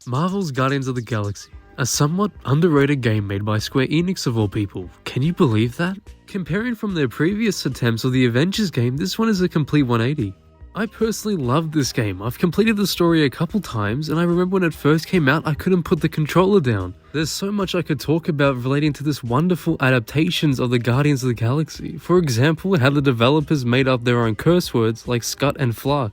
Marvel's Guardians of the Galaxy, a somewhat underrated game made by Square Enix of all people. Can you believe that? Comparing from their previous attempts of the Avengers game, this one is a complete 180. I personally love this game. I've completed the story a couple times, and I remember when it first came out I couldn't put the controller down. There's so much I could talk about relating to this wonderful adaptations of the Guardians of the Galaxy. For example, how the developers made up their own curse words like scut and flark.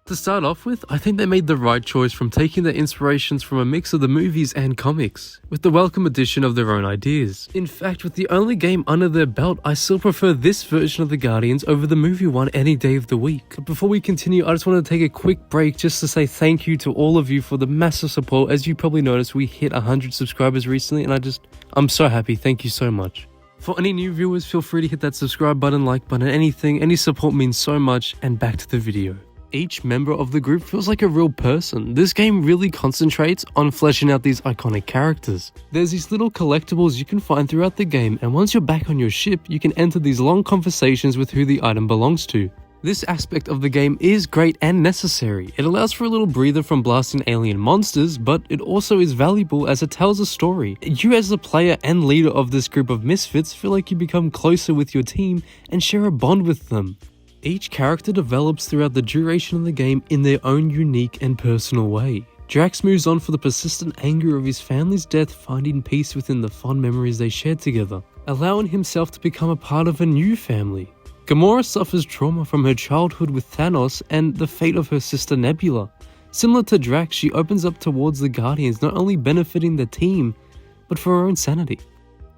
To start off with, I think they made the right choice from taking their inspirations from a mix of the movies and comics, with the welcome addition of their own ideas. In fact, with the only game under their belt, I still prefer this version of the Guardians over the movie one any day of the week. But before we continue, I just want to take a quick break just to say thank you to all of you for the massive support. As you probably noticed, we hit 100 subscribers recently, and I'm so happy. Thank you so much. For any new viewers, feel free to hit that subscribe button, like button, any support means so much, and back to the video. Each member of the group feels like a real person. This game really concentrates on fleshing out these iconic characters. There's these little collectibles you can find throughout the game, and once you're back on your ship, you can enter these long conversations with who the item belongs to. This aspect of the game is great and necessary. It allows for a little breather from blasting alien monsters, but it also is valuable as it tells a story. You as the player and leader of this group of misfits feel like you become closer with your team and share a bond with them. Each character develops throughout the duration of the game in their own unique and personal way. Drax moves on for the persistent anger of his family's death, finding peace within the fond memories they shared together, allowing himself to become a part of a new family. Gamora suffers trauma from her childhood with Thanos and the fate of her sister Nebula. Similar to Drax, she opens up towards the Guardians, not only benefiting the team, but for her own sanity.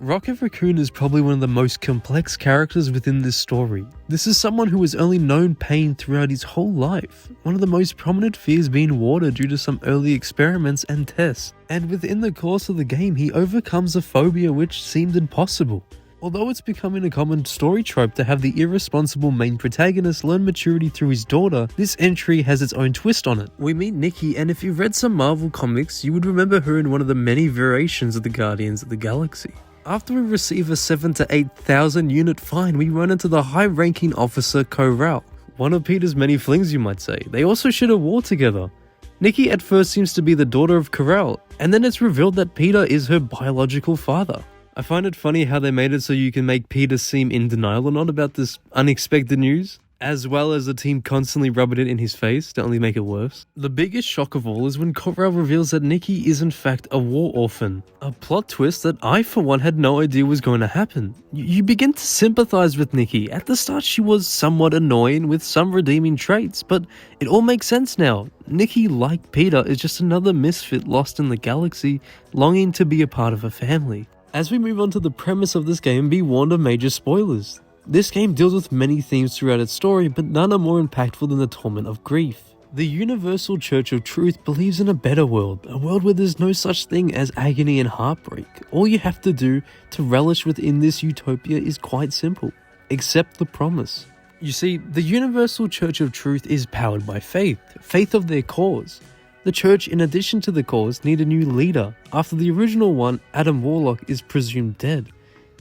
Rocket Raccoon is probably one of the most complex characters within this story. This is someone who has only known pain throughout his whole life, one of the most prominent fears being water due to some early experiments and tests, and within the course of the game he overcomes a phobia which seemed impossible. Although it's becoming a common story trope to have the irresponsible main protagonist learn maturity through his daughter, this entry has its own twist on it. We meet Nikki, and if you've read some Marvel comics, you would remember her in one of the many variations of the Guardians of the Galaxy. After we receive a 7,000 to 8,000 unit fine, we run into the high-ranking officer Corral, one of Peter's many flings you might say. They also share a war together. Nikki at first seems to be the daughter of Corral, and then it's revealed that Peter is her biological father. I find it funny how they made it so you can make Peter seem in denial or not about this unexpected news, as well as the team constantly rubbing it in his face to only make it worse. The biggest shock of all is when Corral reveals that Nikki is in fact a war orphan. A plot twist that I for one had no idea was going to happen. You begin to sympathize with Nikki. At the start she was somewhat annoying with some redeeming traits, but it all makes sense now. Nikki, like Peter, is just another misfit lost in the galaxy, longing to be a part of a family. As we move on to the premise of this game, be warned of major spoilers. This game deals with many themes throughout its story, but none are more impactful than the torment of grief. The Universal Church of Truth believes in a better world, a world where there's no such thing as agony and heartbreak. All you have to do to relish within this utopia is quite simple: accept the promise. You see, the Universal Church of Truth is powered by faith of their cause. The church, in addition to the cause, need a new leader. After the original one, Adam Warlock, is presumed dead.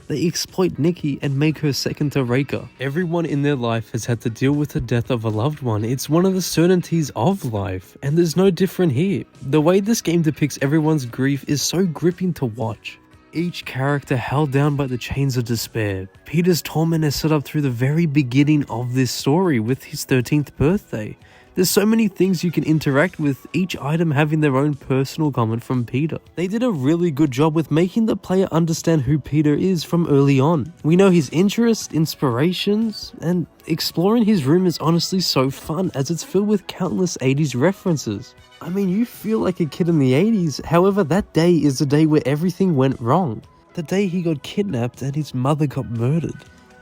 They exploit Nikki and make her second to Raker. Everyone in their life has had to deal with the death of a loved one. It's one of the certainties of life, and there's no different here. The way this game depicts everyone's grief is so gripping to watch. Each character held down by the chains of despair. Peter's torment is set up through the very beginning of this story with his 13th birthday. There's so many things you can interact with, each item having their own personal comment from Peter. They did a really good job with making the player understand who Peter is from early on. We know his interests, inspirations, and exploring his room is honestly so fun as it's filled with countless 80s references. I mean, you feel like a kid in the 80s, however that day is the day where everything went wrong. The day he got kidnapped and his mother got murdered.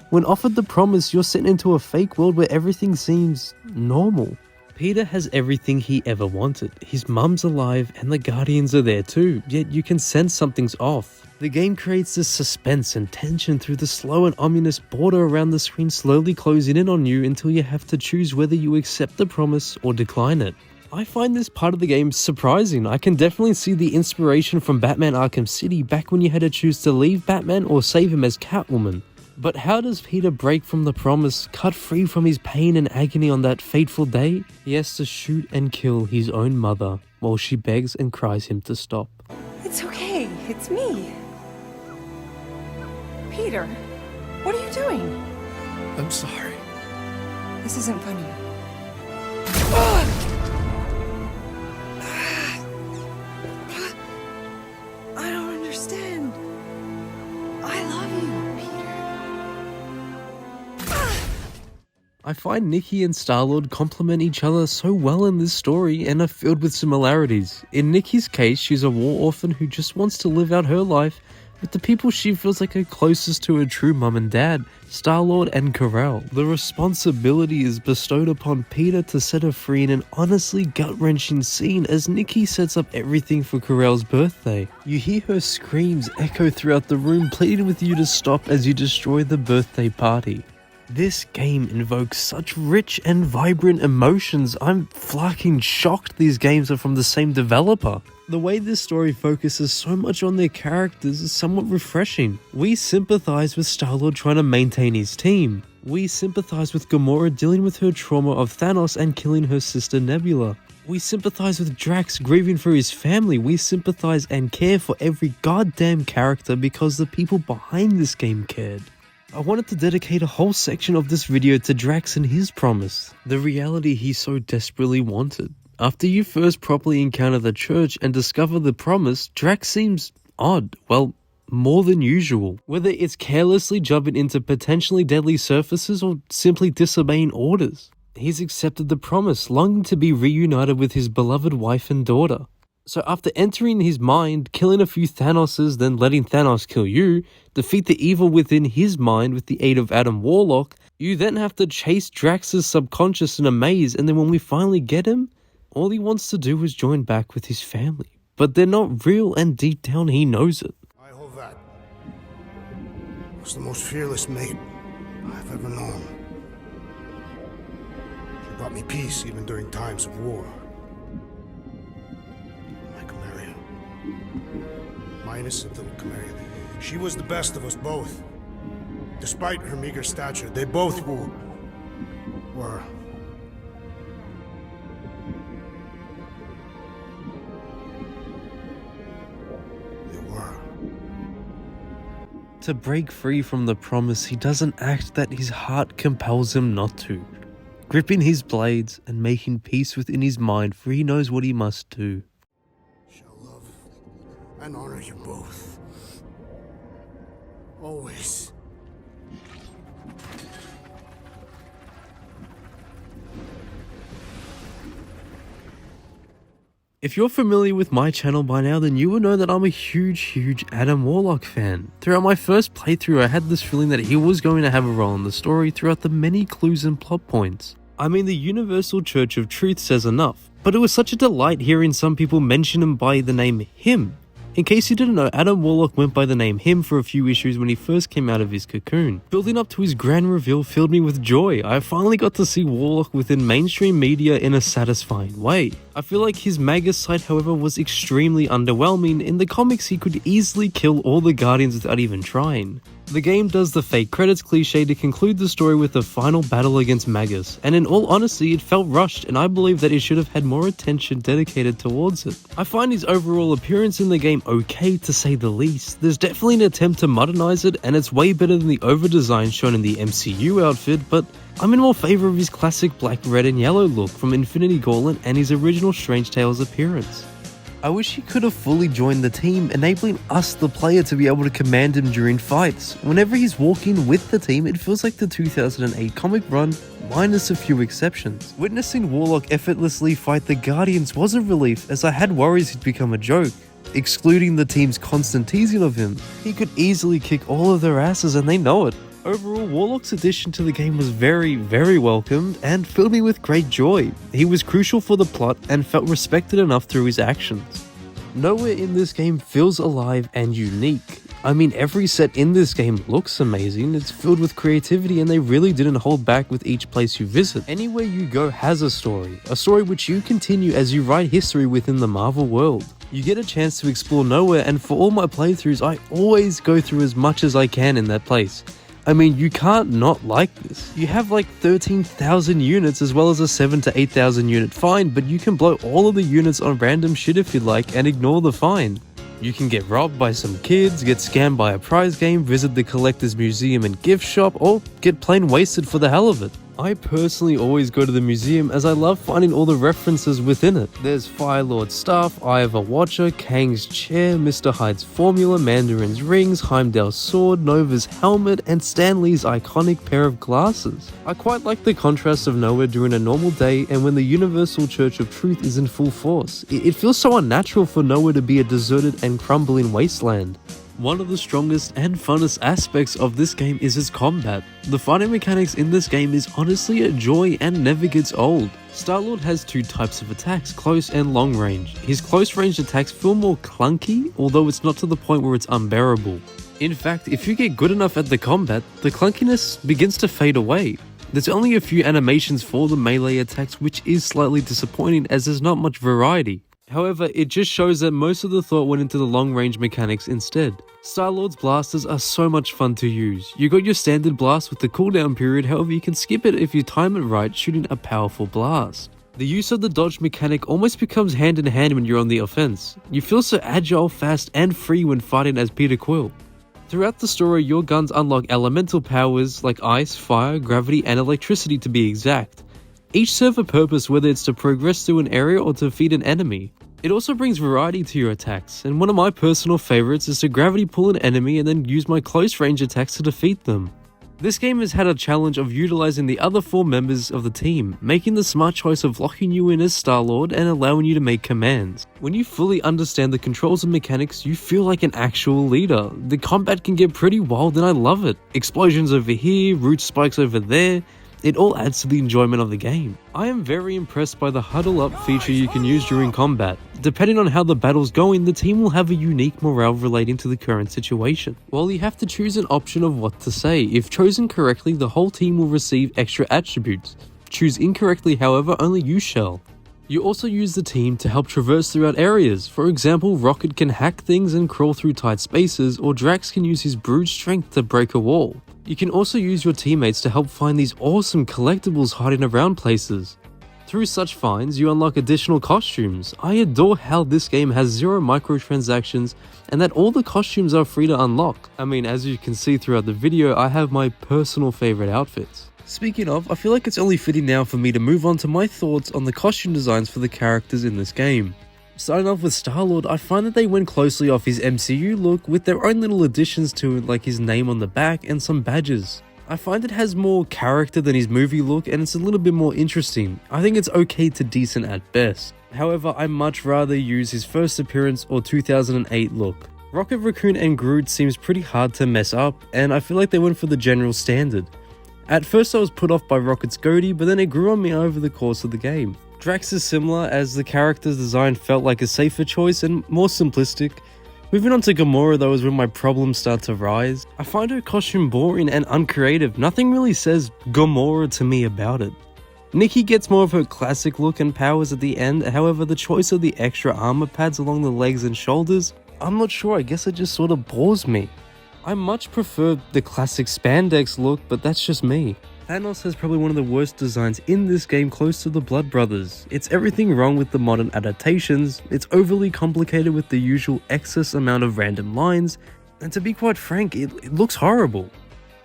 When offered the promise, you're sent into a fake world where everything seems normal. Peter has everything he ever wanted. His mum's alive and the Guardians are there too, yet you can sense something's off. The game creates this suspense and tension through the slow and ominous border around the screen slowly closing in on you until you have to choose whether you accept the promise or decline it. I find this part of the game surprising. I can definitely see the inspiration from Batman Arkham City back when you had to choose to leave Batman or save him as Catwoman. But how does Peter break from the promise, cut free from his pain and agony on that fateful day? He has to shoot and kill his own mother. while she begs and cries him to stop. It's okay, it's me. Peter, what are you doing? I'm sorry. This isn't funny. I don't understand. I love you, Peter. I find Nikki and Star-Lord complement each other so well in this story and are filled with similarities. In Nikki's case, she's a war orphan who just wants to live out her life with the people she feels like are closest to her true mum and dad, Star-Lord and Karel. The responsibility is bestowed upon Peter to set her free in an honestly gut-wrenching scene as Nikki sets up everything for Karel's birthday. You hear her screams echo throughout the room, pleading with you to stop as you destroy the birthday party. This game invokes such rich and vibrant emotions. I'm fucking shocked these games are from the same developer. The way this story focuses so much on their characters is somewhat refreshing. We sympathize with Star-Lord trying to maintain his team. We sympathize with Gamora dealing with her trauma of Thanos and killing her sister Nebula. We sympathize with Drax grieving for his family. We sympathize and care for every goddamn character because the people behind this game cared. I wanted to dedicate a whole section of this video to Drax and his promise, the reality he so desperately wanted. After you first properly encounter the church and discover the promise, Drax seems odd, well, more than usual. Whether it's carelessly jumping into potentially deadly surfaces or simply disobeying orders. He's accepted the promise, longing to be reunited with his beloved wife and daughter. So after entering his mind, killing a few Thanoses, then letting Thanos kill you, defeat the evil within his mind with the aid of Adam Warlock, you then have to chase Drax's subconscious in a maze, and then when we finally get him, all he wants to do is join back with his family. But they're not real, and deep down he knows it. I hold that. Was the most fearless mate I've ever known. She brought me peace even during times of war. My innocent little Cameria. She was the best of us both. Despite her meager stature, they both were. To break free from the promise, he does an act that his heart compels him not to. Gripping his blades and making peace within his mind, for he knows what he must do. And honor you both. Always. If you're familiar with my channel by now, then you will know that I'm a huge Adam Warlock fan. Throughout my first playthrough, I had this feeling that he was going to have a role in the story throughout the many clues and plot points. I mean, the Universal Church of Truth says enough, but it was such a delight hearing some people mention him by the name Him. In case you didn't know, Adam Warlock went by the name Him for a few issues when he first came out of his cocoon. Building up to his grand reveal filled me with joy. I finally got to see Warlock within mainstream media in a satisfying way. I feel like his Magus side, however, was extremely underwhelming. In the comics, he could easily kill all the Guardians without even trying. The game does the fake credits cliche to conclude the story with a final battle against Magus, and in all honesty, it felt rushed, and I believe that it should have had more attention dedicated towards it. I find his overall appearance in the game okay, to say the least. There's definitely an attempt to modernize it, and it's way better than the over-design shown in the MCU outfit, but I'm in more favor of his classic black, red, and yellow look from Infinity Gauntlet and his original Strange Tales appearance. I wish he could have fully joined the team, enabling us, the player, to be able to command him during fights. Whenever he's walking with the team, it feels like the 2008 comic run, minus a few exceptions. Witnessing Warlock effortlessly fight the Guardians was a relief, as I had worries he'd become a joke. Excluding the team's constant teasing of him, he could easily kick all of their asses and they know it. Overall, Warlock's addition to the game was very welcomed and filled me with great joy. He was crucial for the plot and felt respected enough through his actions. Nowhere in this game feels alive and unique. I mean, every set in this game looks amazing, it's filled with creativity, and they really didn't hold back with each place you visit. Anywhere you go has a story which you continue as you write history within the Marvel world. You get a chance to explore Nowhere, and for all my playthroughs, I always go through as much as I can in that place. I mean, you can't not like this. You have like 13,000 units as well as a 7 to 8,000 unit fine, but you can blow all of the units on random shit if you like and ignore the fine. You can get robbed by some kids, get scammed by a prize game, visit the collector's museum and gift shop, or get plain wasted for the hell of it. I personally always go to the museum as I love finding all the references within it. There's Firelord's staff, Eye of a Watcher, Kang's chair, Mr. Hyde's formula, Mandarin's rings, Heimdall's sword, Nova's helmet, and Stan Lee's iconic pair of glasses. I quite like the contrast of nowhere during a normal day and when the Universal Church of Truth is in full force. It feels so unnatural for nowhere to be a deserted and crumbling wasteland. One of the strongest and funnest aspects of this game is its combat. The fighting mechanics in this game is honestly a joy and never gets old. Star-Lord has two types of attacks, close and long range. His close range attacks feel more clunky, although it's not to the point where it's unbearable. In fact, if you get good enough at the combat, the clunkiness begins to fade away. There's only a few animations for the melee attacks, which is slightly disappointing as there's not much variety. However, it just shows that most of the thought went into the long-range mechanics instead. Star-Lord's blasters are so much fun to use. You got your standard blast with the cooldown period, however you can skip it if you time it right, shooting a powerful blast. The use of the dodge mechanic almost becomes hand in hand when you're on the offense. You feel so agile, fast, and free when fighting as Peter Quill. Throughout the story, your guns unlock elemental powers like ice, fire, gravity, and electricity to be exact. Each serve a purpose, whether it's to progress through an area or to defeat an enemy. It also brings variety to your attacks, and one of my personal favorites is to gravity pull an enemy and then use my close range attacks to defeat them. This game has had a challenge of utilizing the other 4 members of the team, making the smart choice of locking you in as Star-Lord and allowing you to make commands. When you fully understand the controls and mechanics, you feel like an actual leader. The combat can get pretty wild and I love it. Explosions over here, root spikes over there. It all adds to the enjoyment of the game. I am very impressed by the huddle up feature you can use during combat. Depending on how the battle's going, the team will have a unique morale relating to the current situation. While you have to choose an option of what to say, if chosen correctly, the whole team will receive extra attributes. Choose incorrectly, however, only you shall. You also use the team to help traverse throughout areas. For example, Rocket can hack things and crawl through tight spaces, or Drax can use his brute strength to break a wall. You can also use your teammates to help find these awesome collectibles hiding around places. Through such finds, you unlock additional costumes. I adore how this game has 0 microtransactions and that all the costumes are free to unlock. I mean, as you can see throughout the video, I have my personal favorite outfits. Speaking of, I feel like it's only fitting now for me to move on to my thoughts on the costume designs for the characters in this game. Starting off with Star-Lord, I find that they went closely off his MCU look with their own little additions to it, like his name on the back and some badges. I find it has more character than his movie look and it's a little bit more interesting. I think it's okay to decent at best. However, I much rather use his first appearance or 2008 look. Rocket Raccoon and Groot seems pretty hard to mess up, and I feel like they went for the general standard. At first I was put off by Rocket's goatee, but then it grew on me over the course of the game. Drax is similar, as the character's design felt like a safer choice and more simplistic. Moving on to Gamora though is when my problems start to rise. I find her costume boring and uncreative. Nothing really says Gamora to me about it. Nikki gets more of her classic look and powers at the end, however the choice of the extra armor pads along the legs and shoulders, I'm not sure, I guess it just sort of bores me. I much prefer the classic spandex look, but that's just me. Thanos has probably one of the worst designs in this game, close to the Blood Brothers. It's everything wrong with the modern adaptations, it's overly complicated with the usual excess amount of random lines, and to be quite frank, it looks horrible.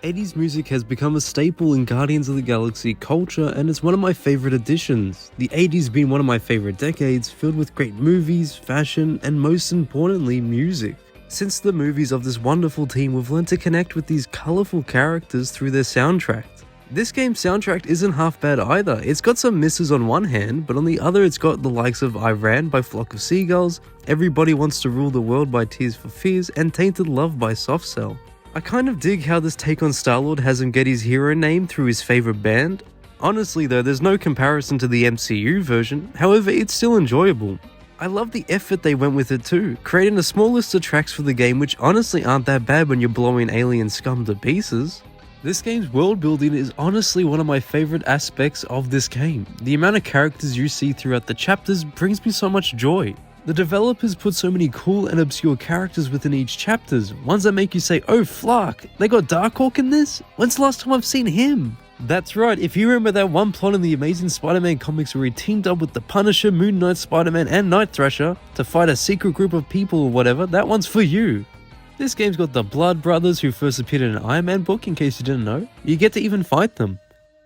80s music has become a staple in Guardians of the Galaxy culture, and it's one of my favorite additions. The 80s being one of my favorite decades, filled with great movies, fashion, and most importantly, music. Since the movies of this wonderful team, we've learned to connect with these colourful characters through their soundtrack. This game's soundtrack isn't half bad either. It's got some misses on one hand, but on the other it's got the likes of I Ran by Flock of Seagulls, Everybody Wants to Rule the World by Tears for Fears, and Tainted Love by Soft Cell. I kind of dig how this take on Star-Lord has him get his hero name through his favourite band. Honestly though, there's no comparison to the MCU version, however it's still enjoyable. I love the effort they went with it too, creating a small list of tracks for the game which honestly aren't that bad when you're blowing alien scum to pieces. This game's world building is honestly one of my favourite aspects of this game. The amount of characters you see throughout the chapters brings me so much joy. The developers put so many cool and obscure characters within each chapters, ones that make you say, oh fuck, they got Darkhawk in this? When's the last time I've seen him? That's right, if you remember that one plot in the Amazing Spider-Man comics where he teamed up with the Punisher, Moon Knight, Spider-Man and Night Thrasher to fight a secret group of people or whatever, that one's for you. This game's got the Blood Brothers who first appeared in an Iron Man book in case you didn't know. You get to even fight them.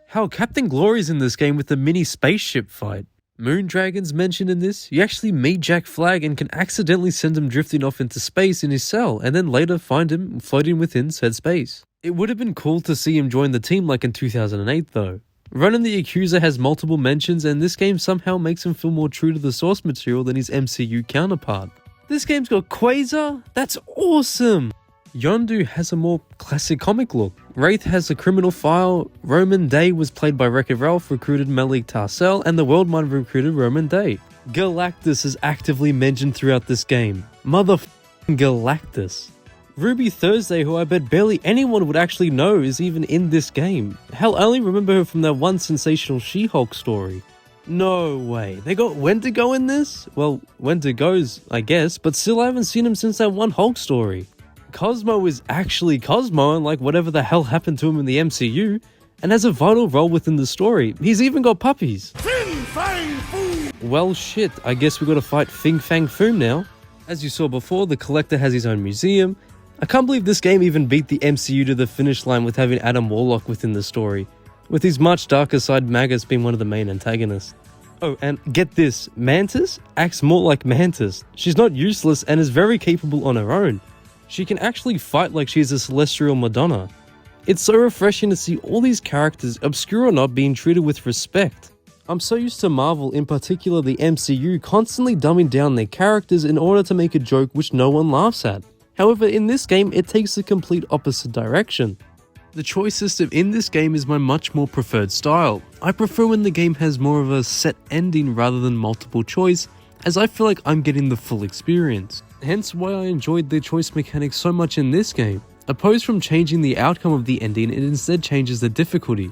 Hell, Captain Glory's in this game with the mini spaceship fight. Moondragon's mentioned in this. You actually meet Jack Flag and can accidentally send him drifting off into space in his cell and then later find him floating within said space. It would have been cool to see him join the team like in 2008 though. Ronan the Accuser has multiple mentions and this game somehow makes him feel more true to the source material than his MCU counterpart. This game's got Quasar? That's awesome! Yondu has a more classic comic look. Wraith has a criminal file, Roman Day was played by Wreck-It Ralph, recruited Malik Tarsel, and the World Mind recruited Roman Day. Galactus is actively mentioned throughout this game. Motherfucking Galactus. Ruby Thursday, who I bet barely anyone would actually know is even in this game. Hell, I only remember her from that one sensational She-Hulk story. No way, they got Wendigo in this? Well, Wendigo's, I guess, but still I haven't seen him since that one Hulk story. Cosmo is actually Cosmo and like whatever the hell happened to him in the MCU, and has a vital role within the story. He's even got puppies. Fin Fang Foom! Well shit, I guess we gotta fight Fin Fang Foom now. As you saw before, the Collector has his own museum. I can't believe this game even beat the MCU to the finish line with having Adam Warlock within the story, with his much darker side Magus being one of the main antagonists. Oh, and get this, Mantis acts more like Mantis. She's not useless and is very capable on her own. She can actually fight like she's a celestial Madonna. It's so refreshing to see all these characters, obscure or not, being treated with respect. I'm so used to Marvel, in particular the MCU, constantly dumbing down their characters in order to make a joke which no one laughs at. However, in this game, it takes the complete opposite direction. The choice system in this game is my much more preferred style. I prefer when the game has more of a set ending rather than multiple choice, as I feel like I'm getting the full experience. Hence why I enjoyed the choice mechanic so much in this game. Opposed from changing the outcome of the ending, it instead changes the difficulty.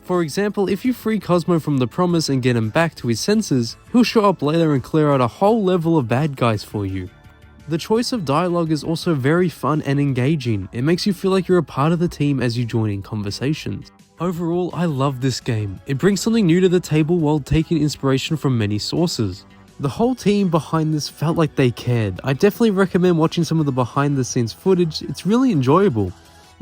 For example, if you free Cosmo from the promise and get him back to his senses, he'll show up later and clear out a whole level of bad guys for you. The choice of dialogue is also very fun and engaging. It makes you feel like you're a part of the team as you join in conversations. Overall, I love this game. It brings something new to the table while taking inspiration from many sources. The whole team behind this felt like they cared. I definitely recommend watching some of the behind the scenes footage. It's really enjoyable.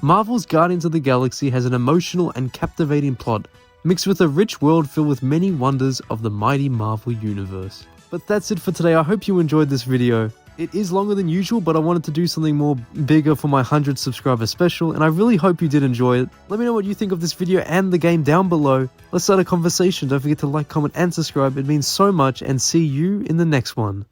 Marvel's Guardians of the Galaxy has an emotional and captivating plot, mixed with a rich world filled with many wonders of the mighty Marvel universe. But that's it for today. I hope you enjoyed this video. It is longer than usual, but I wanted to do something more bigger for my 100 subscriber special, and I really hope you did enjoy it. Let me know what you think of this video and the game down below. Let's start a conversation. Don't forget to like, comment, and subscribe. It means so much, and see you in the next one.